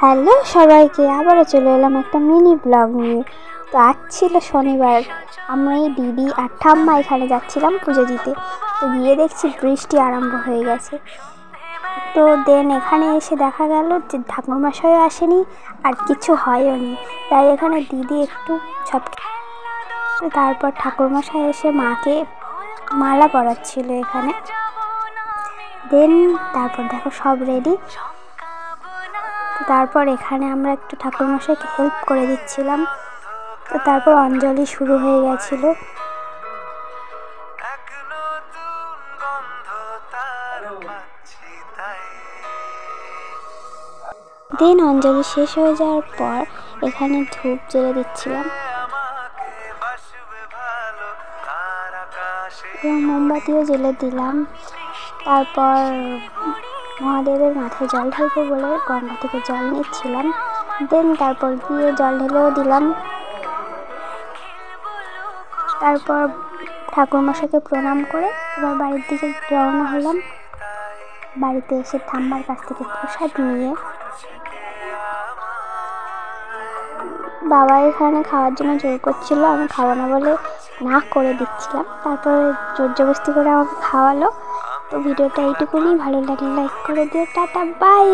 Hello সবাইকে, আবারও চলে এলাম একটা মিনি ব্লগ নিয়ে। তো আজ ছিল শনিবার, আমরা এই দিদি আর ঠাম্মা এখানে যাচ্ছিলাম পুজো দিতে। তো গিয়ে দেখছি বৃষ্টি আরম্ভ হয়ে গেছে। তো এখানে এসে দেখা গেল যে ঠাকুরমশাইও আসেনি আর কিছু হয়ও নি। তাই এখানে দিদি একটু তারপর ঠাকুরমশাই এসে মাকে মালা পরাচ্ছিল এখানে। তারপর দেখো সব রেডি। তারপর এখানে আমরা একটু ঠাকুরমশাইকে হেল্প করে দিচ্ছিলাম। তো তারপর অঞ্জলি শুরু হয়ে গেছিল। অঞ্জলি শেষ হয়ে যাওয়ার পর এখানে ধূপ জ্বেলে দিচ্ছিলাম এবং মোমবাতিও জ্বেলে দিলাম। তারপর মহাদেবের মাথায় জল ঢালবো বলে গঙ্গা থেকে জল নিচ্ছিলাম। তারপর গিয়ে জল ঢেলেও দিলাম। তারপর ঠাকুরমশাইকে প্রণাম করে এবার বাড়ির দিকে রওনা হলাম। বাড়িতে এসে ঠাম্মার কাছ থেকে প্রসাদ নিয়ে বাবা এখানে খাওয়ার জন্য জোর করছিল, আমি খাবো না বলে না করে দিচ্ছিলাম। তারপরে জোর জবরদস্তি করে আমাকে খাওয়ালো। তো ভিডিওটা এইটুকুনি, ভালো লাগলে লাইক করে দিও। Tata, by.